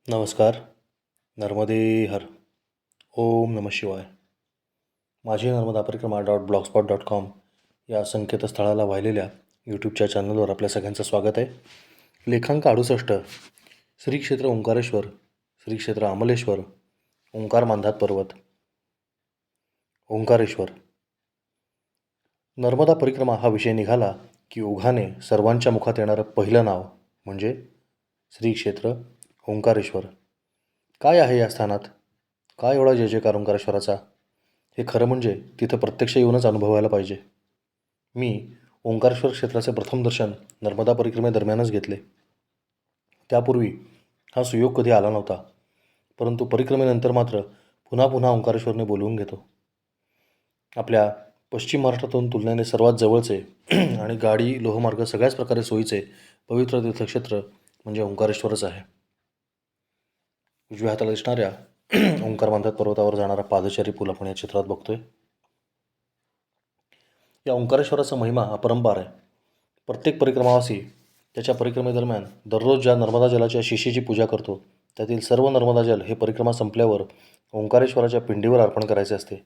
नमस्कार. नर्मदे हर. ओम नमः शिवाय. माझी नर्मदा परिक्रमा .blogspot.com या संकेतस्थळाला वाहिलेल्या यूट्यूबच्या चॅनलवर आपल्या सगळ्यांचं स्वागत आहे. लेखांक 68. श्री क्षेत्र ओंकारेश्वर, श्री क्षेत्र अमलेश्वर, ओंकार मांधात पर्वत. ओंकारेश्वर. नर्मदा परिक्रमा हा विषय निघाला की ओघाने सर्वांच्या मुखात येणारं पहिलं नाव म्हणजे श्री क्षेत्र ओंकारेश्वर. काय आहे या स्थानात? काय एवढा जय जयकार ओंकारेश्वराचा? हे खरं म्हणजे तिथं प्रत्यक्ष येऊनच अनुभवायला पाहिजे. मी ओंकारेश्वर क्षेत्राचे प्रथम दर्शन नर्मदा परिक्रमेदरम्यानच घेतले. त्यापूर्वी हा सुयोग कधी आला नव्हता, परंतु परिक्रमेनंतर मात्र पुन्हा पुन्हा ओंकारेश्वरने बोलवून घेतो. आपल्या पश्चिम महाराष्ट्रातून तुलनेने सर्वात जवळचे आणि गाडी लोहमार्ग सगळ्याच प्रकारे सोयीचे पवित्र तीर्थक्षेत्र म्हणजे ओंकारेश्वरच आहे. उजव्या हाताला दिसणाऱ्या ओंकार मांधात पर्वतावर जाणारा पादचारी पूल आपण या चित्रात बघतोय. या ओंकारेश्वराचा महिमा अपरंपार आहे. प्रत्येक परिक्रमावासी त्याच्या परिक्रमेदरम्यान दररोज ज्या नर्मदा जलाच्या शिशीची पूजा करतो त्यातील सर्व नर्मदा जल हे परिक्रमा संपल्यावर ओंकारेश्वराच्या पिंडीवर अर्पण करायचे असते.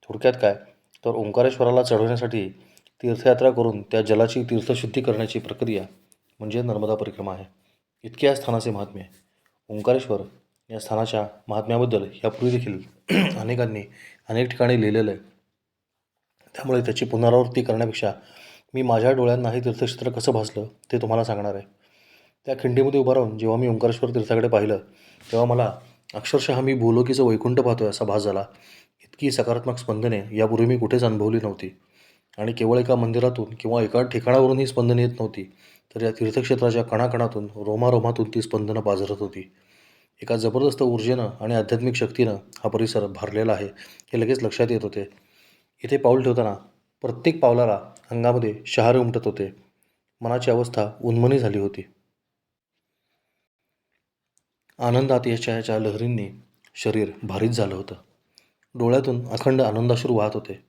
थोडक्यात काय तर ओंकारेश्वराला चढवण्यासाठी तीर्थयात्रा करून त्या जलाची तीर्थशुद्धी करण्याची प्रक्रिया म्हणजे नर्मदा परिक्रमा आहे. इतके या स्थानाचे महात्म्य आहे. ओंकारेश्वर या स्थानाच्या महात्म्याबद्दल यापूर्वी देखील अनेकांनी अनेक ठिकाणी लिहिलेलं आहे. त्यामुळे त्याची पुनरावृत्ती करण्यापेक्षा मी माझ्या डोळ्यांना हे तीर्थक्षेत्र कसं भासलं ते तुम्हाला सांगणार आहे. त्या खिंडीमध्ये उभा राहून जेव्हा मी ओंकारेश्वर तीर्थाकडे पाहिलं तेव्हा मला अक्षरशः मी भूलोकीचं वैकुंठ पाहतोय असा भास झाला. इतकी सकारात्मक स्पंदने यापूर्वी मी कुठेच अनुभवली नव्हती. आणि केवळ एका मंदिरातून किंवा एका ठिकाणावरून ही स्पंदने येत नव्हती, तर या तीर्थक्षेत्राच्या कणाकणातून रोमारोमातून ती स्पंदनं पाझरत होती. एका जबरदस्त ऊर्जेनं आणि आध्यात्मिक शक्तीनं हा परिसर भरलेला आहे हे लगेच लक्षात येत होते. इथे पाऊल ठेवताना प्रत्येक पावलाला अंगामध्ये शहारे उमटत होते. मनाची अवस्था उन्मनी झाली होती. आनंदात यशाच्या लहरींनी शरीर भारीच झालं होतं. डोळ्यातून अखंड आनंदाश्रू वाहत होते.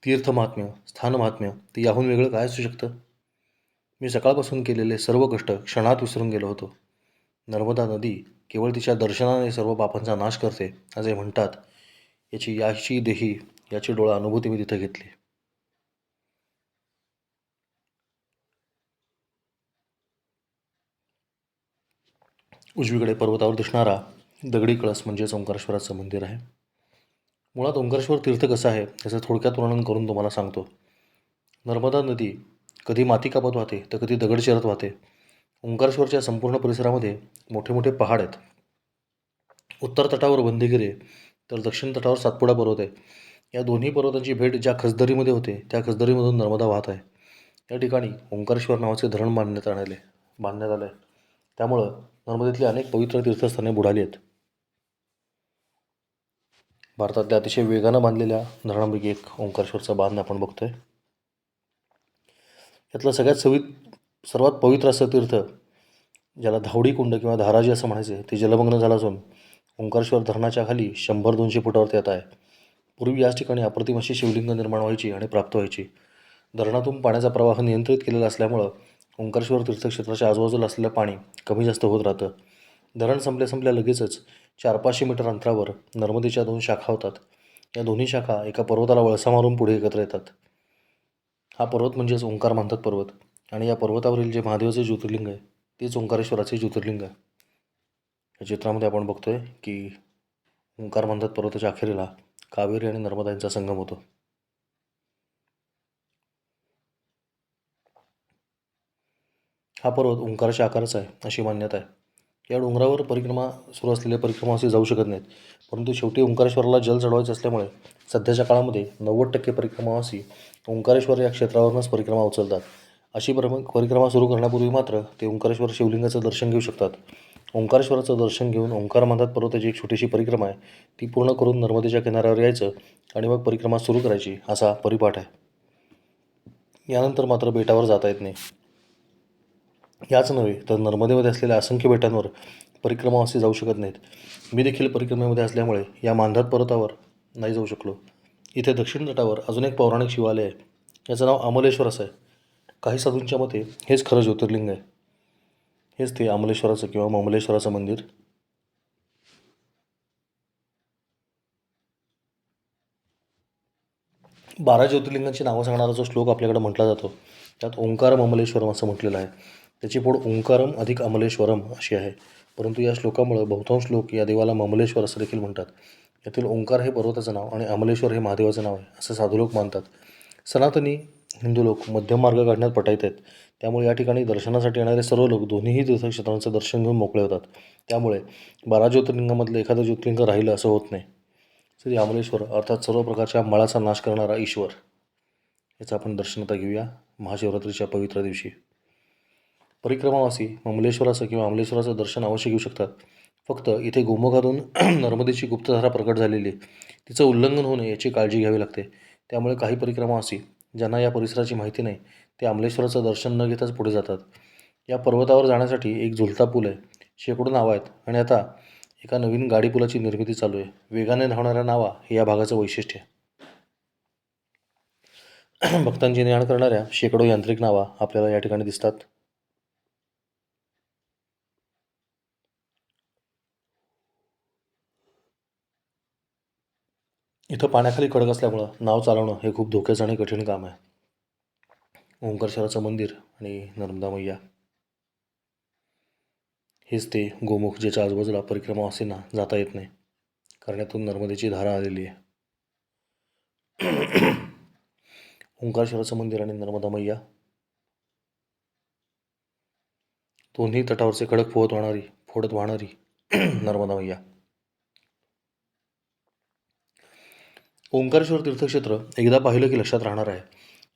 तीर्थमहात्म्य, स्थानमहात्म्य ते याहून वेगळं काय असू शकतं? मी सकाळपासून केलेले सर्व कष्ट क्षणात विसरून गेलो होतो. नर्मदा नदी केवळ तिच्या दर्शनाने सर्व पापांचा नाश करते असे म्हणतात. याची देही याची डोळा अनुभूती मी तिथे घेतली. उजवीकडे पर्वतावर दिसणारा दगडी कळस म्हणजेच ओंकारेश्वराचं मंदिर आहे. मुळात ओंकारेश्वर तीर्थ कसं आहे याचं थोडक्यात वर्णन करून तुम्हाला सांगतो. नर्मदा नदी कधी माती कापत वाहते तर कधी दगड चिरत वाहते. ओंकारेश्वरच्या संपूर्ण परिसरामध्ये मोठे मोठे पहाड आहेत. उत्तर तटावर बंदीगिरी तर दक्षिण तटावर सातपुडा पर्वत आहे. या दोन्ही पर्वतांची भेट ज्या खसदरीमध्ये होते त्या खसदरीमधून नर्मदा वाहत आहे. या ठिकाणी ओंकारेश्वर नावाचे धरण बांधण्यात आलं आहे. त्यामुळं नर्मदेतली अनेक पवित्र तीर्थस्थाने बुडाली आहेत. भारतातल्या अतिशय वेगानं बांधलेल्या धरणांपैकी एक ओंकारेश्वरचा बांध आपण बघतोय. यातलं सर्वात पवित्र असं तीर्थ ज्याला धावडी कुंड किंवा धाराजी असं म्हणायचे ते जलमग्न झालं असून ओंकारेश्वर धरणाच्या खाली 100-200 फुटावरती येत आहे. पूर्वी याच ठिकाणी अप्रतिम अशी शिवलिंग निर्माण व्हायची आणि प्राप्त व्हायची. धरणातून पाण्याचा प्रवाह नियंत्रित केलेला असल्यामुळं ओंकारेश्वर तीर्थक्षेत्राच्या आजूबाजूला असलेलं पाणी कमी जास्त होत राहतं. धरण संपल्या लगेचच 400-500 मीटर अंतरावर नर्मदेच्या 2 शाखा होतात. या दोन्ही शाखा एका पर्वताला वळसा मारून पुढे एकत्र येतात. हा पर्वत म्हणजेच ओंकार मांधात पर्वत आणि या पर्वतावरील जे महादेवाचे ज्योतिर्लिंग आहे तेच ओंकारेश्वराचे ज्योतिर्लिंग आहे. या चित्रामध्ये आपण बघतोय की ओंकार मांधात पर्वताच्या अखेरीला कावेरी आणि नर्मदा यांचा संगम होतो. हा पर्वत ओंकाराच्या आकाराचा आहे अशी मान्यता आहे. या डोंगरावर सुरू असलेले परिक्रमावासी जाऊ शकत नाहीत, परंतु शेवटी ओंकारेश्वराला जल चढवायचे असल्यामुळे सध्याच्या काळामध्ये 90% परिक्रमावासी ओंकारेश्वर या क्षेत्रावरूनच परिक्रमा उचलतात. अशी परिक्रमा सुरू करण्यापूर्वी मात्र ते ओंकारेश्वर शिवलिंगाचं दर्शन घेऊ शकतात. ओंकारेश्वराचं दर्शन घेऊन ओंकार मांधात पर्वताची एक छोटीशी परिक्रमा आहे ती पूर्ण करून नर्मदेच्या किनाऱ्यावर यायचं आणि मग परिक्रमा सुरू करायची असा परिपाठ आहे. यानंतर मात्र बेटावर जाता येत नाही. याच नव्हे तर नर्मदेमध्ये असलेल्या असंख्य बेटांवर परिक्रमावासी जाऊ शकत नाहीत. मी देखील परिक्रमेमध्ये असल्यामुळे या मांधात पर्वतावर नाही जाऊ शकलो. इथे दक्षिण तटावर अजून एक पौराणिक शिवालय आहे. याचं नाव अमलेश्वर असं आहे. काही साधूंच्या मते हेच खरं ज्योतिर्लिंग आहे. हेच ते अमलेश्वराचं किंवा ममलेश्वराचं मंदिर. 12 ज्योतिर्लिंगांची नावं सांगणारा जो श्लोक आपल्याकडे म्हटला जातो त्यात ओंकारम अमलेश्वरम असं म्हटलेलं आहे. त्याची पोड ओंकारम अधिक अमलेश्वरम अशी आहे. परंतु या श्लोकामुळे बहुतांश लोक या देवाला ममलेश्वर असं देखील म्हणतात. यातील ओंकार हे पर्वताचं नाव आणि अमलेश्वर हे महादेवाचं नाव आहे असं साधू लोक मानतात. सनातनी हिंदू लोक मध्यम मार्ग काढण्यात पटाईत आहेत. त्यामुळे या ठिकाणी दर्शनासाठी येणारे सर्व लोक दोन्हीही तीर्थक्षेत्रांचं दर्शन घेऊन मोकळे होतात. त्यामुळे 12 ज्योतिर्लिंगामधलं एखादं ज्योतिर्लिंग राहिलं असं होत नाही. श्री अमलेश्वर अर्थात सर्व प्रकारच्या मळाचा नाश करणारा ईश्वर याचं आपण दर्शन आता घेऊया महाशिवरात्रीच्या पवित्र दिवशी. परिक्रमावासी ममलेश्वराचं किंवा अमलेश्वराचं दर्शन अवश्य घेऊ शकतात. फक्त इथे गोमुखातून नर्मदेची गुप्तधारा प्रकट झालेली तिचं उल्लंघन होऊ नये याची काळजी घ्यावी लागते. त्यामुळे काही परिक्रमावासी ज्यांना या परिसराची माहिती नाही ते अमलेश्वराचं दर्शन न घेताच पुढे जातात. या पर्वतावर जाण्यासाठी एक झुलता पूल आहे. शेकडो नावं आहेत आणि आता एका नवीन गाडी पुलाची निर्मिती चालू आहे. वेगाने धावणाऱ्या नावा हे या भागाचं वैशिष्ट्य आहे. भक्तांची ने-आण करणाऱ्या शेकडो यांत्रिक नावा आपल्याला या ठिकाणी दिसतात. इथं पाण्याखाली खडक असल्यामुळं नाव चालवणं हे खूप धोक्याचं आणि कठीण काम आहे. ओंकारेश्वराचं मंदिर आणि नर्मदा मैया हेच ते गोमुख ज्याच्या आजूबाजूला परिक्रमावासींना जाता येत नाही कारण यातून नर्मदेची धारा आलेली आहे. ओंकारेश्वराचं मंदिर आणि नर्मदा मैया दोन्ही तटावरचे खडक फोडत वाहणारी नर्मदा मैया. ओंकारेश्वर तीर्थक्षेत्र एकदा पाहिलं की लक्षात राहणार आहे.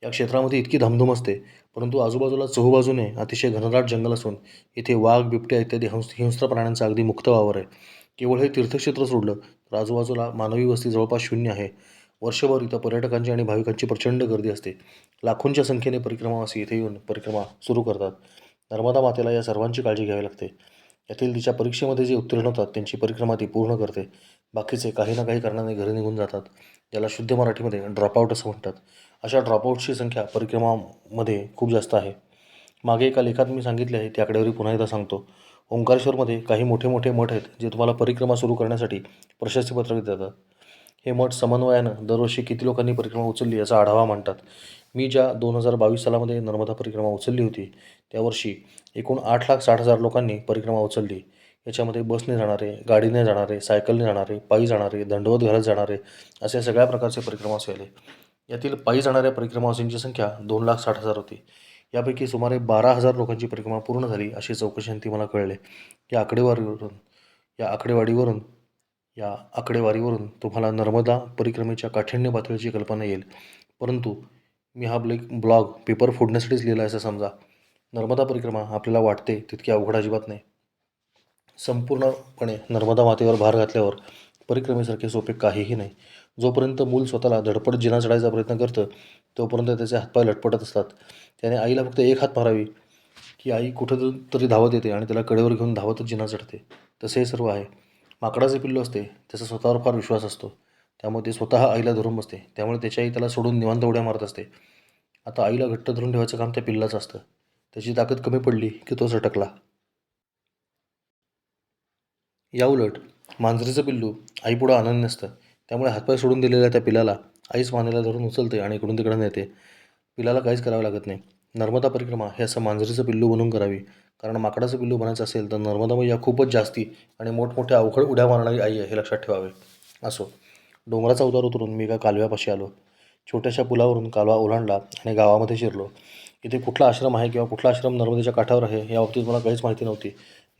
या क्षेत्रामध्ये इतकी धामधूम असते परंतु आजूबाजूला चहूबाजूने अतिशय घनदाट जंगल असून इथे वाघ, बिबट्या इत्यादी हिंस्र प्राण्यांचा अगदी मुक्त वावर आहे. केवळ हे तीर्थक्षेत्र सोडलं तर आजूबाजूला मानवी वस्ती जवळपास शून्य आहे. वर्षभर इथं पर्यटकांची आणि भाविकांची प्रचंड गर्दी असते. लाखोंच्या संख्येने परिक्रमावासी इथे येऊन परिक्रमा सुरू करतात. नर्मदा मातेला या सर्वांची काळजी घ्यावी लागते. यातील तिच्या परीक्षेमध्ये जे उत्तीर्ण होतात त्यांची परिक्रमा ती पूर्ण करते. बाकीचे काही ना काही कारणाने घरी निघून जातात. ज्याला शुद्ध मराठीमध्ये ड्रॉपआउट असं म्हणतात. अशा ड्रॉपआउटची संख्या परिक्रमामध्ये खूप जास्त आहे. मागे एका लेखात मी सांगितले आहे ती आकडेवारी पुन्हा एकदा सांगतो. ओंकारेश्वरमध्ये काही मोठे मोठे मठ आहेत जे तुम्हाला परिक्रमा सुरू करण्यासाठी प्रशस्तीपत्रक देतात. हे मठ समन्वयानं दरवर्षी किती लोकांनी परिक्रमा उचलली याचा आढावा मांडतात. मी ज्या 2022 सालामध्ये नर्मदा परिक्रमा उचलली होती त्यावर्षी एकूण 8,60,000 लोकांनी परिक्रमा उचलली. याच्यामध्ये बसने जाणारे, गाडीने जाणारे, सायकलने जाणारे, पायी जाणारे, दंडवत घालत जाणारे असे सगळ्या प्रकारचे परिक्रमावासी आले. यातील पायी जाणाऱ्या परिक्रमावासींची संख्या 2,60,000 होती. यापैकी सुमारे 12,000 लोकांची परिक्रमा पूर्ण झाली अशी चौकशांती मला कळले. या आकडेवारीवरून तुम्हाला नर्मदा परिक्रमेच्या काठिण्य पातळीची कल्पना येईल. परंतु मी हा ब्लॉग पेपर फोडण्यासाठीच लिहिला आहे असं समजा. नर्मदा परिक्रमा आपल्याला वाटते तितकी अवघड अजिबात नाही. संपूर्णपणे नर्मदा मातेवर भार घातल्यावर परिक्रमेसारखे सोपे काहीही नाही. जोपर्यंत मूल स्वतःला धडपड जिना चढायचा प्रयत्न करतं तोपर्यंत त्याचे हातपाय लटपटत असतात. त्याने आईला फक्त एक हात मारावी की आई कुठं तरी धावत येते आणि त्याला कडेवर घेऊन धावतच जिना चढते. तसे हे सर्व आहे. माकडाचे पिल्लू असते त्याचा स्वतःवर फार विश्वास असतो त्यामुळे ते स्वतः आईला धरून बसते. त्यामुळे त्याची आई त्याला सोडून निवांत उड्या मारत असते. आता आईला घट्ट धरून ठेवायचं काम त्या पिल्लाचं असतं. त्याची ताकद कमी पडली की तो सटकला. याउलट मांजरीचं पिल्लू आईपुढं आनंद नसतं. त्यामुळे हातपाय सोडून दिलेल्या त्या पिलाला आईच मानेला धरून उचलते आणि इकडून तिकडे नेते. पिलाला काहीच करावं लागत नाही. नर्मदा परिक्रमा हे असं मांजरीचं पिल्लू बनून करावी. कारण माकडाचं पिल्लू बनायचं असेल तर नर्मदा मैया खूपच जास्ती आणि मोठमोठ्या अवघड उड्या मारणारी आई आहे हे लक्षात ठेवावे. असो, डोंगराचा उतार उतरून मी एका कालव्यापाशी आलो. छोट्याशा पुलावरून कालवा ओलांडला आणि गावामध्ये शिरलो. इथे कुठला आश्रम आहे किंवा कुठला आश्रम नर्मदेच्या काठावर आहे याबाबतीत मला काहीच माहिती नव्हती.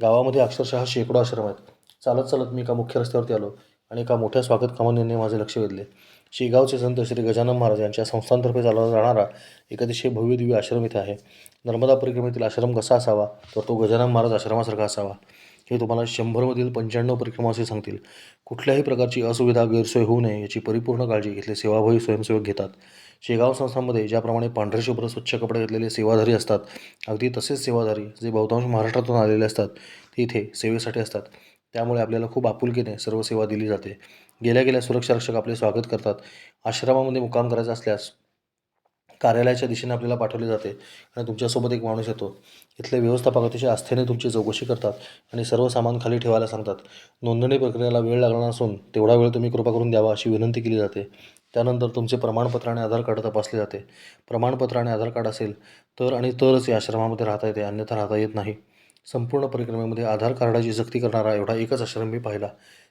गावामध्ये अक्षरशः शेकडो आश्रम आहेत. चालत चालत मी एका मुख्य रस्त्यावरती आलो आणि एका मोठ्या स्वागत कमानीने माझे लक्ष वेधले. शेगावचे संत श्री गजानन महाराज यांच्या संस्थांतर्फे चालवला जाणारा एक अतिशय भव्य दिव्य आश्रम इथे आहे. नर्मदा परिक्रमेतील आश्रम कसा असावा तर तो गजानन महाराज आश्रमासारखा असावा हे तुम्हाला 100मधील 95 परिक्रमावासी सांगतील. कुठल्याही प्रकारची असुविधा गैरसोय होऊ नये याची परिपूर्ण काळजी इथले सेवाभावी स्वयंसेवक घेतात. शेगाव संस्थांमध्ये ज्याप्रमाणे पांढरे शुभ्र स्वच्छ कपडे घातलेले सेवाधारी असतात अगदी तसेच सेवाधारी जे बहुतांश महाराष्ट्रातून आलेले असतात ते इथे सेवेसाठी असतात. त्यामुळे आपल्याला खूप आपुलकीने सर्व सेवा दिली जाते. गेल्या गेल्या सुरक्षा रक्षक आपले स्वागत करतात. आश्रमामध्ये मुक्काम करायचा असल्यास कार्यालयाच्या दिशेने आपल्याला पाठवले जाते आणि तुमच्यासोबत एक माणूस येतो. इथले व्यवस्थापक अतिशय आस्थेने तुमची चौकशी करतात आणि सर्व सामान खाली ठेवायला सांगतात. नोंदणी प्रक्रियेला वेळ लागणार नसून तेवढा वेळ तुम्ही कृपा करून द्यावा अशी विनंती केली जाते. त्यानंतर तुमचे प्रमाणपत्र आणि आधार कार्ड तपासले जाते. प्रमाणपत्र आणि आधार कार्ड असेल तर आणि तरच या आश्रमामध्ये राहता येते, अन्यथा राहता येत नाही. संपूर्ण परिक्रमेमध्ये आधार कार्डाची सक्ती करणारा एवढा एकच आश्रम मी पाहिला.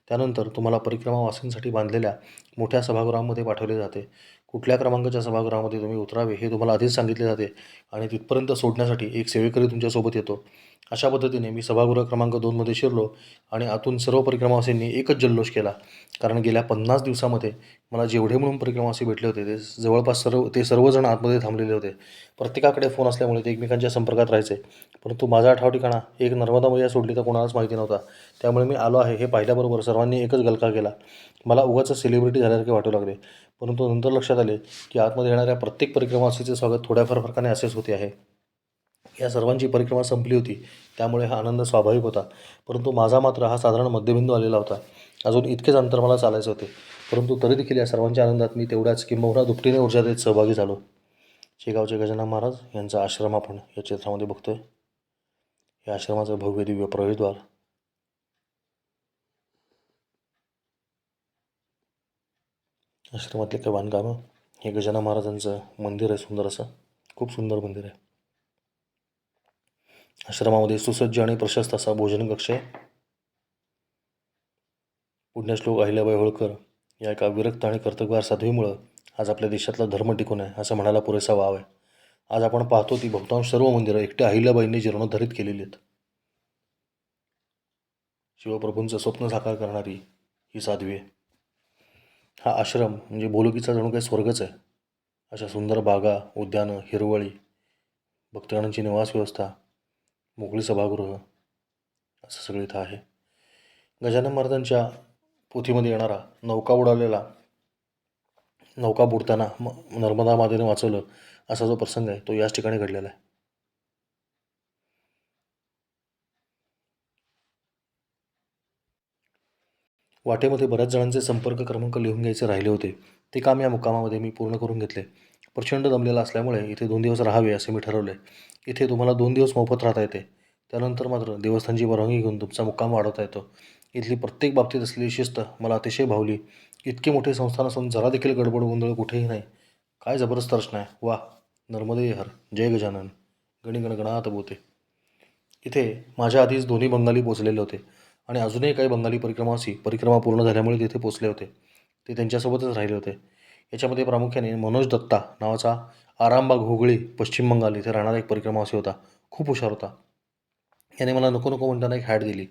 त्यानंतर तुम्हाला परिक्रमावासींसाठी बांधलेल्या मोठ्या सभागृहामध्ये पाठवले जाते. कुठल्या क्रमांकाच्या सभागृहामध्ये तुम्ही उतरावे हे तुम्हाला आधीच सांगितले जाते आणि तिथपर्यंत सोडण्यासाठी एक सेवेकरी तुमच्यासोबत येतो. अशा पद्धतीने मी सभागृह क्रमांक 2मध्ये शिरलो आणि आतून सर्व परिक्रमावासींनी एकच जल्लोष केला. कारण गेल्या 50 दिवसामध्ये मला जेवढे म्हणून परिक्रमावासी भेटले होते ते जवळपास सर्वजण आतमध्ये थांबलेले होते. प्रत्येकाकडे फोन असल्यामुळे ते एकमेकांच्या संपर्कात राहायचे. परंतु माझा ठाव ठिकाणा एक नर्मदा मैया सोडली तर कोणालाच माहिती नव्हता. त्यामुळे मी आलो आहे हे पाहिल्याबरोबर सर्वांनी एकच गलका केला. मला उगाचच सेलिब्रिटी झाल्यासारखे वाटू लागले. परंतु नंतर लक्षात आले की आतमध्ये येणाऱ्या प्रत्येक परिक्रमावासीचे स्वागत थोड्याफार फरकाने असेच होते आहे. या सर्वांची परिक्रमा संपली होती, त्यामुळे हा आनंद स्वाभाविक होता. परंतु माझा मात्र हा साधारण मध्यबिंदू आलेला होता. अजून इतकेच अंतर मला चालायचे होते. परंतु तरी देखील या सर्वांच्या आनंदात मी तेवढ्याच किंबहुना दुपटीने ऊर्जा देत सहभागी झालो. शेगावचे गजानन महाराज यांचा आश्रम आपण या चित्रामध्ये बघतोय. या आश्रमाचं भव्य दिव्य प्रवेशद्वार. आश्रमातले काही बांधकामं. हे गजानन महाराजांचं मंदिर आहे, सुंदर असं, खूप सुंदर मंदिर आहे. आश्रमामध्ये सुसज्ज आणि प्रशस्त असा भोजन कक्ष आहे. पुण्यश्लोक अहिल्याबाई होळकर या एका विरक्त आणि कर्तबगार साध्वीमुळं आज आपल्या देशातला धर्म टिकून आहे असं म्हणायला पुरेसा वाव आहे. आज आपण पाहतो ती बहुतांश सर्व मंदिरं एकट्या अहिल्याबाईंनी जीर्णोद्धारित केलेली आहेत. शिवप्रभूंचं स्वप्न साकार करणारी ही साध्वी आहे. हा आश्रम म्हणजे बोलुकीचा जणू काही स्वर्गच आहे. अशा सुंदर बागा, उद्यानं, हिरवळी, भक्तगणांची निवास व्यवस्था, मोकळी सभागृह असं सगळं इथं आहे. गजानन महाराजांच्या पोथीमध्ये येणारा नौका बुडताना नर्मदा मातेने वाचवलं असा जो प्रसंग आहे तो याच ठिकाणी घडलेला आहे. वाटेमध्ये बऱ्याच जणांचे संपर्क क्रमांक लिहून घ्यायचे राहिले होते. ते काम या मुक्कामामध्ये मी पूर्ण करून घेतले. प्रचंड दमलेला असल्यामुळे इथे 2 दिवस राहावे असे मी ठरवले. इथे तुम्हाला 2 दिवस मोफत राहता येते. त्यानंतर मात्र देवस्थानची परवानगी घेऊन तुमचा मुक्काम वाढवता येतो. इथली प्रत्येक बाबतीत असलेली शिस्त मला अतिशय भावली. इतके मोठे संस्थान असून जरा देखील गडबड गोंधळ कुठेही नाही. काय जबरदस्त रचना आहे. वा, नर्मदे हर, जय गजानन, गणी गणगणात बोते. इथे माझ्या आधीच दोन्ही बंगाली पोचलेले होते आणि अजूनही काही बंगाली परिक्रमावासी परिक्रमा पूर्ण झाल्यामुळे तिथे पोचले होते. ते त्यांच्यासोबतच राहिले होते. याच्यामध्ये प्रामुख्याने मनोज दत्ता नावाचा आरामबाग हुगळी पश्चिम बंगाल इथे राहणारा एक परिक्रमावासी होता. खूप हुशार होता. याने मला नको नको म्हणताना एक हॅट दिली.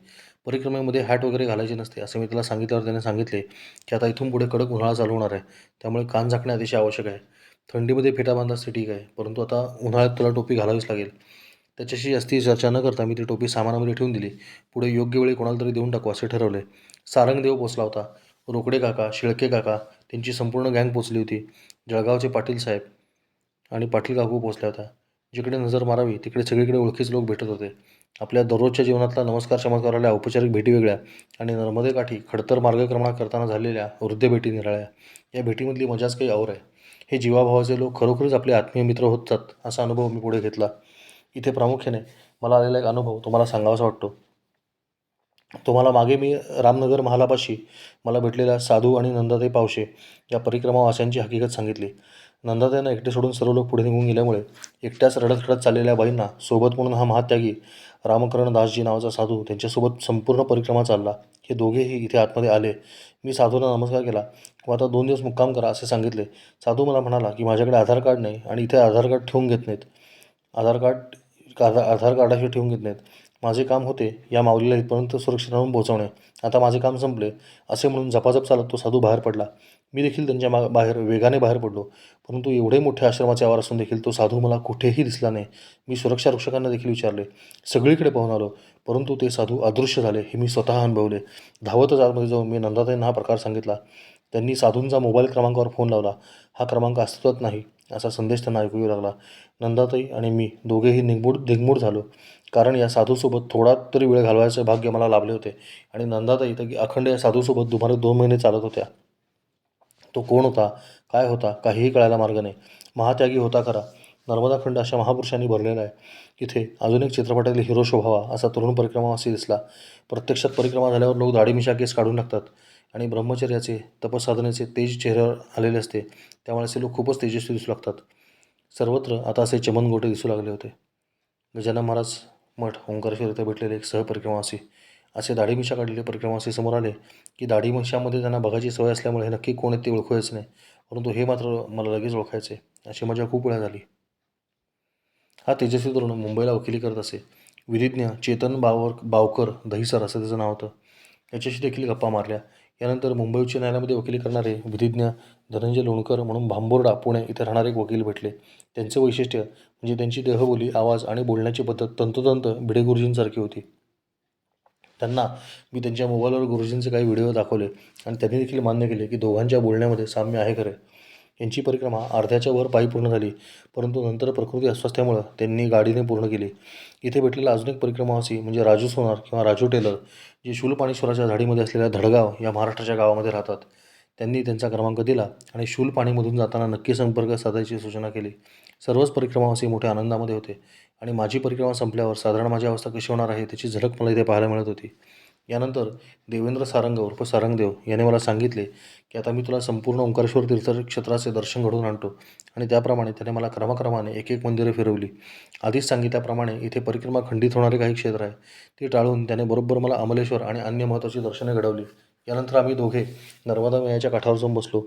परिक्रमेमध्ये हॅट वगैरे घालायची नसते असं मी त्याला सांगितल्यावर त्याने सांगितले की आता इथून पुढे कडक उन्हाळा चालू होणार आहे, त्यामुळे कान झाकणे अतिशय आवश्यक आहे. थंडीमध्ये फेटा बांधलास ते ठीक आहे, परंतु आता उन्हाळ्यात तुला टोपी घालावीच लागेल. त्याच्याशी जास्ती चर्चा न करता मी ती टोपी सामानामध्ये ठेवून दिली. पुढे योग्य वेळी कोणाला तरी देऊन टाकू असे ठरवले. सारंगदेव पोचला होता. रोकडे काका, शेळके काका, त्यांची संपूर्ण गँग पोचली होती. जळगावचे पाटील साहेब आणि पाटील काकू पोचल्या होत्या. जिकडे नजर मारावी तिकडे सगळीकडे ओळखीचे लोक भेटत होते. आपल्या दररोजच्या जीवनातला नमस्कार चमत्काराला औपचारिक भेटी वेगळ्या आणि नर्मदेकाठी खडतर मार्गक्रमणा करताना झालेल्या हृदय भेटी निराळ्या. या भेटीमधली मजाच काही और आहे. हे जीवाभावाचे लोक खरोखरच आपले आत्मीय मित्र होतात असा अनुभव मी पुढे घेतला. इथे प्रामुख्याने मला आलेला एक अनुभव तुम्हाला सांगावासा वाटतो. तुम्हाला मागे मी रामनगर महालापाशी मला भेटलेल्या साधू आणि नंदाताई पावशे या परिक्रमावाशांची हकीकत सांगितली. नंदाताईंना एकटे सोडून सर्व लोक पुढे निघून गेल्यामुळे एकट्याच रडत रडत चाललेल्या बाईंना सोबत म्हणून हा महात्यागी रामकरण दासजी नावाचा साधू त्यांच्यासोबत संपूर्ण परिक्रमा चालला. हे दोघेही इथे आतमध्ये आले. मी साधूला नमस्कार केला व आता 2 दिवस मुक्काम करा असे सांगितले. साधू मला म्हणाला की माझ्याकडे आधार कार्ड नाही आणि इथे आधार कार्ड ठेवून घेत नाहीत. आधार कार्डाशी ठेवून घेत नाहीत. माझे काम होते या माऊलीला इथपर्यंत सुरक्षित आणून पोहोचवणे. आता माझे काम संपले असे म्हणून झपाझप चालत तो साधू बाहेर पडला. मी देखील त्यांच्या वेगाने बाहेर पडलो. परंतु एवढे मोठे आश्रमाचे आवार असून देखील तो साधू मला कुठेही दिसला नाही. मी सुरक्षा रक्षकांना देखील विचारले. सगळीकडे पाहून आलो, परंतु ते साधू अदृश्य झाले हे मी स्वतः अनुभवले. धावतच आतमध्ये जाऊन मी नंदाताईंना हा प्रकार सांगितला. त्यांनी साधूंचा मोबाईल क्रमांकावर फोन लावला. हा क्रमांक अस्तित्वात नाही असा संदेश त्यांना ऐकू येऊ लागला. नंदाताई आणि मी दोघेही दिंगमूड झालो. कारण या साधूसोबत थोडा तरी वेळ घालवायचे भाग्य मला लाभले होते आणि नंदाताई तर अखंड या साधूसोबत दुपारी 2 महिने चालत होत्या. तो कोण होता, काय होता, काहीही कळायला मार्ग नाही. महात्यागी होता खरा, नर्मदाखंड अशा महापुरुषांनी भरलेला आहे. इथे अजून एक चित्रपटातील हिरो शोभावा असा तरुण परिक्रमावासी दिसला. प्रत्यक्षात परिक्रमा झाल्यावर लोक दाढी मिशा केस काढून टाकतात आणि ब्रह्मचर्याचे तपसाधनेचे तेज चेहऱ्यावर आलेले असते, त्यामुळे असे लोक खूपच तेजस्वी दिसू लागतात. सर्वत्र आता असे चमनगोटे दिसू लागले होते. गजानन महाराज मठ ओंकारेश्वर येथे भेटलेले एक सहपरिक्रमावासी, असे दाढी-मिशा काढलेले परिक्रमावासी समोर आले की दाढी-मिशामध्ये त्यांना बघायची सवय असल्यामुळे हे नक्की कोण आहेत ते ओळखू यायचे नाही, परंतु हे मात्र मला लगेच ओळखायचे. अशी मजा खूप वेळा झाली. हा तेजस्वी तरुण मुंबईला वकिली करत असे. विधिज्ञ चेतन बावकर दहिसर असं त्याचं नाव होतं. याच्याशी देखील गप्पा मारल्या. यानंतर मुंबई उच्च न्यायालयामध्ये वकिली करणारे विधिज्ञ धनंजय लोणकर म्हणून भांबोर्डा पुणे इथे राहणारे एक वकील भेटले. त्यांचे वैशिष्ट्य म्हणजे त्यांची देहबोली, आवाज आणि बोलण्याची पद्धत तंतोतंत भिडे गुरुजींसारखी होती. त्यांना मी त्यांच्या मोबाईलवर गुरुजींचे काही व्हिडिओ दाखवले आणि त्यांनी देखील मान्य केले की दोघांच्या बोलण्यामध्ये साम्य आहे खरे. यांची परिक्रमा अर्ध्याच्या वर पायी पूर्ण झाली, परंतु नंतर प्रकृती अस्वास्थ्यामुळं त्यांनी गाडीने पूर्ण केली. इथे भेटलेला अजून एक परिक्रमावासी म्हणजे राजू सोनार किंवा राजू टेलर, जे शूलपाणेश्वराच्या झाडीमध्ये असलेल्या धडगाव या महाराष्ट्राच्या गावामध्ये राहतात. त्यांनी त्यांचा क्रमांक दिला आणि शूलपाणीमधून जाताना नक्की संपर्क साधायची सूचना केली. सर्वच परिक्रमावासी मोठ्या आनंदामध्ये होते आणि माझी परिक्रमा संपल्यावर साधारण माझी अवस्था कशी होणार आहे त्याची झलक मला इथे पाहायला मिळत होती. यानंतर देवेंद्र सारंग उर्फ सारंगदेव याने मला सांगितले की आता मी तुला संपूर्ण ओंकारेश्वर तीर्थक्षेत्राचे दर्शन घडवून आणतो आणि त्याप्रमाणे त्याने मला क्रमाक्रमाने एक एक मंदिरे फिरवली. आधीच सांगितल्याप्रमाणे इथे परिक्रमा खंडित होणारे काही क्षेत्र आहे, ते टाळून त्याने बरोबर मला अमलेश्वर आणि अन्य महत्त्वाची दर्शने घडवली. यानंतर आम्ही दोघे नर्मदा मैयाच्या काठावर जाऊन बसलो.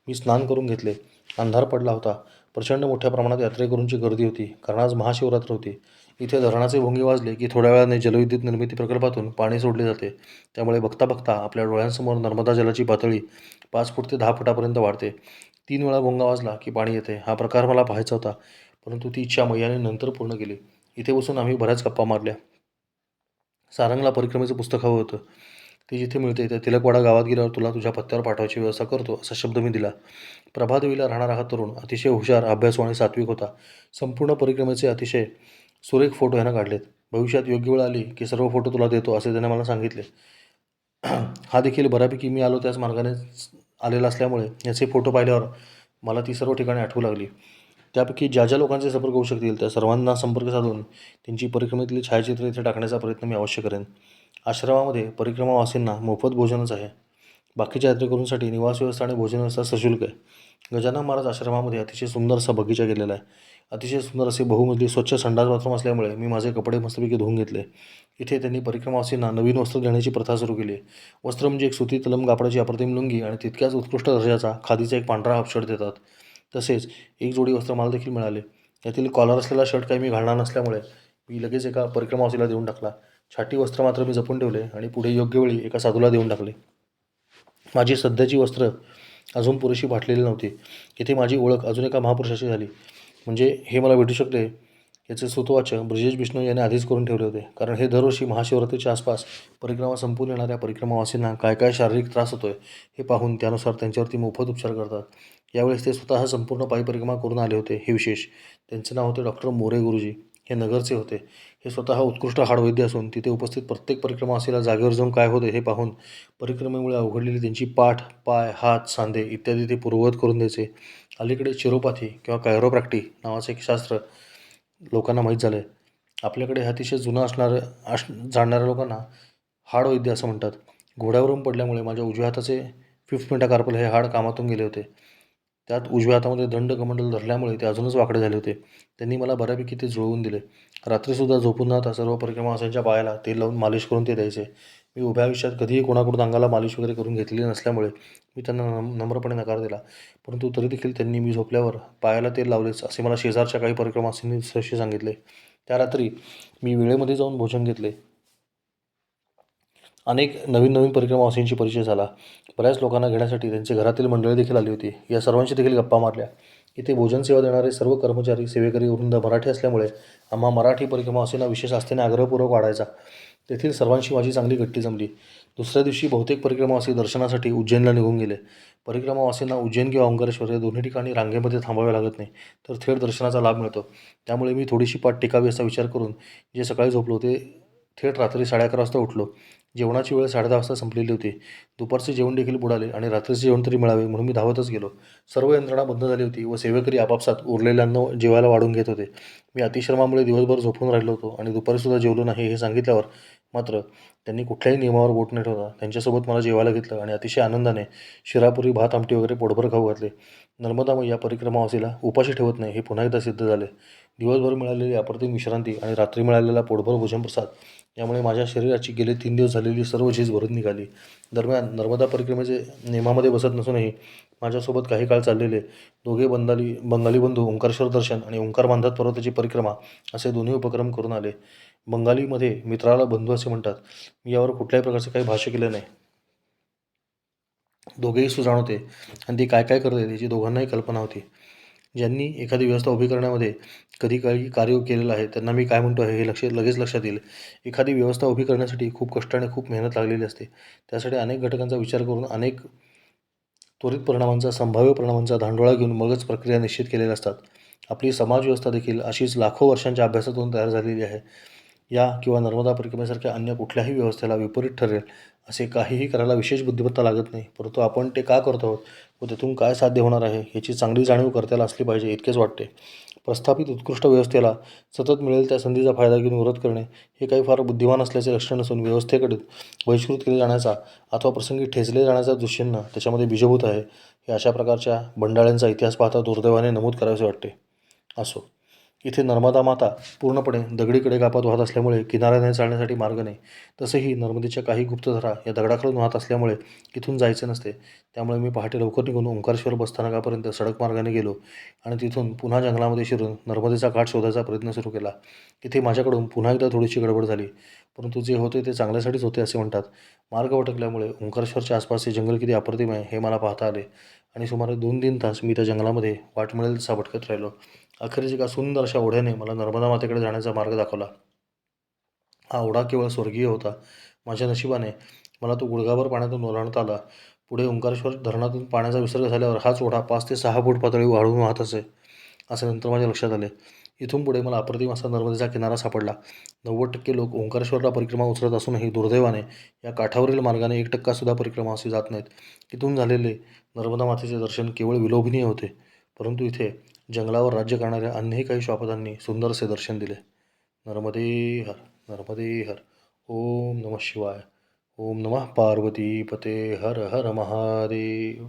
मी स्नान करून घेतले. अंधार पडला होता. प्रचंड मोठ्या प्रमाणात यात्रेकरूंची गर्दी होती, कारण आज महाशिवरात्र होती. इथे धरणाचे भोंगे वाजले की थोड्या वेळाने जलविद्युत निर्मिती प्रकल्पातून पाणी सोडले जाते. त्यामुळे बघता बघता आपल्या डोळ्यांसमोर नर्मदा जलाची पातळी 5 फूट ते 10 फुटापर्यंत वाढते. 3 वेळा भोंगा वाजला की पाणी येते. हा प्रकार मला पाहायचा होता, परंतु ती इच्छा मैयाने नंतर पूर्ण केली. इथे बसून आम्ही बऱ्याच गप्पा मारल्या. सारंगला परिक्रमेचं पुस्तक हवं होतं. ते जिथे मिळते त्या तिलकवाडा गावात गेल्यावर तुला तुझ्या पत्त्यावर पाठवायची व्यवस्था करतो, असा शब्द मी दिला. प्रभादेवीला राहणारा हा तरुण अतिशय हुशार, अभ्यासू आणि सात्विक होता. संपूर्ण परिक्रमेचे अतिशय सुरेख फोटो ह्यानं काढलेत. भविष्यात योग्य वेळ आली की सर्व फोटो तुला देतो, असे त्याने मला सांगितले. हा देखील बऱ्यापैकी मी आलो त्याच मार्गाने आलेला असल्यामुळे याचे फोटो पाहिल्यावर मला ती सर्व ठिकाणे आठवू लागली. त्यापैकी ज्या ज्या लोकांचे संपर्क होऊ शकतील त्या सर्वांना संपर्क साधून त्यांची परिक्रमेतली छायाचित्रे इथे टाकण्याचा प्रयत्न मी अवश्य करेन. आश्रमामध्ये परिक्रमावासींना मोफत भोजनच आहे. बाकीच्या यात्रेकरूंसाठी निवास व्यवस्था आणि भोजन व्यवस्था सशुल्क आहे. गजानन महाराज आश्रमामध्ये अतिशय सुंदर असा बगीचा केलेला आहे. अतिशय सुंदर असे बहुमजली स्वच्छ संडास बाथरूम असल्यामुळे मी माझे कपडे मस्तपैकी धुवून घेतले. इथे त्यांनी परिक्रमावासींना नवीन वस्त्र देण्याची प्रथा सुरू केली आहे. वस्त्र म्हणजे एक सुती तलम कापडाची अप्रतिम लुंगी आणि तितक्याच उत्कृष्ट दर्जाचा खादीचा एक पांढरा हाफ शर्ट देतात. तसेच एक जोडी वस्त्र मला देखील मिळाले. यातील कॉलर असलेला शर्ट काही मी घालणार नसल्यामुळे मी लगेच एका परिक्रमावासीला देऊन टाकला. छाटी वस्त्र मात्र मी जपून ठेवले आणि पुढे योग्य वेळी एका साधूला देऊन टाकले. माझी सध्याची वस्त्र अजून पुरेशी फाटलेली नव्हती. इथे माझी ओळख अजून एका महापुरुषाची झाली. म्हणजे हे मला भेटू शकते याचे सुतोवाच ब्रिजेश बिष्णोई याने आधीच करून ठेवले होते, कारण हे दरवर्षी महाशिवरात्रीच्या आसपास परिक्रमा संपून येणाऱ्या परिक्रमावासींना काय काय शारीरिक त्रास होतोय हे पाहून त्यानुसार त्यांच्यावरती मोफत उपचार करतात. यावेळेस ते स्वतः संपूर्ण पायी परिक्रमा करून आले होते. हे विशेष. त्यांचे नाव होते डॉक्टर मोरे गुरुजी. हे नगरचे होते. हे स्वतः उत्कृष्ट हाडवैद्य असून तिथे उपस्थित प्रत्येक परिक्रमावासीला जागेवर जाऊन काय होते हे पाहून परिक्रमेमुळे अवघडलेली त्यांची पाठ, पाय, हात, सांधे इत्यादी ते पूर्ववत करून द्यायचे. अलीकडे चिरोपॅथी किंवा कायरोप्रॅक्टी नावाचे एक शास्त्र लोकांना माहीत झालं आहे. आपल्याकडे हे अतिशय जुनं जाणणाऱ्या लोकांना हाडवैद्य असं म्हणतात. घोड्यावरून पडल्यामुळे माझ्या उजव्या हाताचे फिफ्थ मेटाकार्पल हे हाड कामातून गेले होते. त्यात उजव्या हातामध्ये दंडकमंडल धरल्यामुळे ते अजूनच वाकडे झाले होते. त्यांनी मला बऱ्यापैकी ते जुळवून दिले. रात्रीसुद्धा झोपून न जाता सर्व परिक्रमावासींच्या पायाला तेल लावून मालिश करून ते द्यायचे. मी उभ्या आयुष्यात कधीही कोणाकडून अंगाला मालिश वगैरे करून घेतलेली नसल्यामुळे मी त्यांना नम्रपणे नकार दिला. परंतु तरी देखील त्यांनी मी झोपल्यावर पायाला तेल लावलेच असे मला शेजारच्या काही परिक्रमावासींनी सहशी सांगितले. त्या रात्री मी वेळेमध्ये जाऊन भोजन घेतले. अनेक नवीन परिक्रमावासींशी परिचय झाला. बऱ्याच लोकांना घेण्यासाठी त्यांची घरातील मंडळी देखील आली होती. या सर्वांशी देखील गप्पा मारल्या. इथे भोजन सेवा देणारे सर्व कर्मचारी, सेवेकरी वृंद मराठी असल्यामुळे आम्हा मराठी परिक्रमावासींना विशेष आस्थेने आग्रहपूर्वक वाढायचा. तेथील सर्वांशी माझी चांगली गट्टी जमली. दुसऱ्या दिवशी बहुतेक परिक्रमावासी दर्शनासाठी उज्जैनला निघून गेले. परिक्रमावासींना उज्जैन किंवा ओंकारेश्वर या दोन्ही ठिकाणी रांगेमध्ये थांबावे लागत नाही, तर थेट दर्शनाचा लाभ मिळतो. त्यामुळे मी थोडीशी पाठ टिकावी असा विचार करून जे सकाळी झोपलो ते थेट रात्री 11:30 वाजता उठलो. जेवणाची वेळ 10:30 वाजता संपलेली होती. दुपारचे जेवण देखील बुडाले आणि रात्रीचे जेवण तरी मिळावे म्हणून मी धावतच गेलो. सर्व यंत्रणा बंद झाली होती व सेवेकरी आपापसात उरलेले अन्न जेवायला वाढून घेत होते. मी अतिश्रमामुळे दिवसभर झोपून राहिलो होतो आणि दुपारीसुद्धा जेवलो नाही हे सांगितल्यावर मात्र त्यांनी कुठल्याही नियमावर बोट न ठेवता त्यांच्यासोबत मला जेवायला घेतलं आणि अतिशय आनंदाने शिरापुरी भात आमटी वगैरे पोटभर खाऊ घातले. नर्मदा मैया परिक्रमावासीला उपाशी ठेवत नाही हे पुन्हा एकदा सिद्ध झाले. दिवसभर मिळालेली अप्रतिम विश्रांती आणि रात्री मिळालेला पोटभर भोजनप्रसाद यामुळे माझ्या शरीराची गेले 3 दिवस झालेली सर्व झीज भरून निघाली. दरम्यान नर्मदा परिक्रमेचे नियमामध्ये बसत नसूनही माझ्यासोबत काही काळ चाललेले दोघे बंगाली बंधू ओंकारेश्वर दर्शन आणि ओंकार बांधत पर्वताची परिक्रमा असे दोन्ही उपक्रम करून आले. बंगालीमध्ये मित्राला बंधू असे म्हणतात. मी यावर कुठल्याही प्रकारचे काही भाष्य केले नाही. दोघेही सुजाण होते आणि ते काय काय करते याची दोघांनाही कल्पना होती. ज्यांनी एखादी व्यवस्था उभी करण्यामध्ये कधी काही कार्य केलेलं आहे त्यांना मी काय म्हणतो आहे हे लगेच लक्षात येईल. एखादी व्यवस्था उभी करण्यासाठी खूप कष्ट आणि खूप मेहनत लागलेली असते. त्यासाठी अनेक घटकांचा विचार करून अनेक त्वरित परिणामांचा संभाव्य परिणामांचा धांडोळा घेऊन मगच प्रक्रिया निश्चित केलेल्या असतात. आपली समाजव्यवस्था देखील अशीच लाखो वर्षांच्या अभ्यासातून तयार झालेली आहे. या किंवा नर्मदा परिक्रमेसारख्या अन्य कुठल्याही व्यवस्थेला विपरीत ठरेल असे काहीही करायला विशेष बुद्धिमत्ता लागत नाही. परंतु आपण ते का करतो आहोत व त्यातून काय साध्य होणार आहे याची चांगली जाणीव कर्त्याला असली पाहिजे इतकेच वाटते. प्रस्थापित उत्कृष्ट व्यवस्थेला सतत मिळेल त्या संधीचा फायदा घेऊन विरोध करणे हे काही फार बुद्धिमान असल्याचे लक्षण नसून व्यवस्थेकडे बहिष्कृत केले जाण्याचा अथवा प्रसंगी ठेचले जाण्याचा दुष्चिन्ह त्याच्यामध्ये बीजभूत आहे. हे अशा प्रकारच्या बंडाळ्यांचा इतिहास पाहता दुर्दैवाने नमूद करावेसे वाटते. असो, इथे नर्मदा माता पूर्णपणे दगडी कडेकापात वाहत असल्यामुळे किनाऱ्याने चालण्यासाठी मार्ग नाही. तसेही नर्मदेच्या काही गुप्तधरा या दगडाखालून वाहत असल्यामुळे इथून जायचे नसते. त्यामुळे मी पहाटे लवकर निघून ओंकारेश्वर बसस्थानकापर्यंत सडक मार्गाने गेलो आणि तिथून पुन्हा जंगलामध्ये शिरून नर्मदेचा घाट शोधायचा प्रयत्न सुरू केला. इथे माझ्याकडून पुन्हा एकदा थोडीशी गडबड झाली. परंतु जे होते ते चांगल्यासाठीच होते असे म्हणतात. मार्ग भटकल्यामुळे ओंकारेश्वरच्या आसपासचे जंगल किती अप्रतिम आहे हे मला पाहता आले आणि सुमारे 2-3 तास मी त्या जंगलामध्ये वाट मिळेल तसा भटकत राहिलो. अखेरीस एका सुंदर अशा ओढ्याने मला नर्मदा मातेकडे जाण्याचा मार्ग दाखवला. हा ओढा केवळ स्वर्गीय होता. माझ्या नशिबाने मला तो गुडघाभर पाण्यातून ओलांडता आला. पुढे ओंकारेश्वर धरणातून पाण्याचा विसर्ग झाल्यावर हाच ओढा 5 ते 6 फूट पातळी वाढून वाहत असे नंतर माझ्या लक्षात आले. इथून पुढे मला अप्रतिम असा नर्मदेचा किनारा सापडला. 90% लोक ओंकारेश्वरला परिक्रमा उचलत असूनही दुर्दैवाने या काठावरील मार्गाने 1% सुद्धा परिक्रमा असे जात नाहीत. इथून झालेले नर्मदा मातेचे दर्शन केवळ विलोभनीय होते. परंतु इथे जंगलावर राज्य करणाऱ्या अन्यही काही श्वापदांनी सुंदर असे दर्शन दिले. नर्मदे हर, नर्मदे हर. ओम नमः शिवाय. ओम नमः पार्वती पते. हर हर महादेव.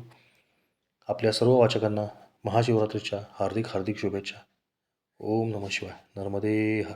आपल्या सर्व वाचकांना महाशिवरात्रीच्या हार्दिक शुभेच्छा. ओम नमः शिवाय. नर्मदे हर.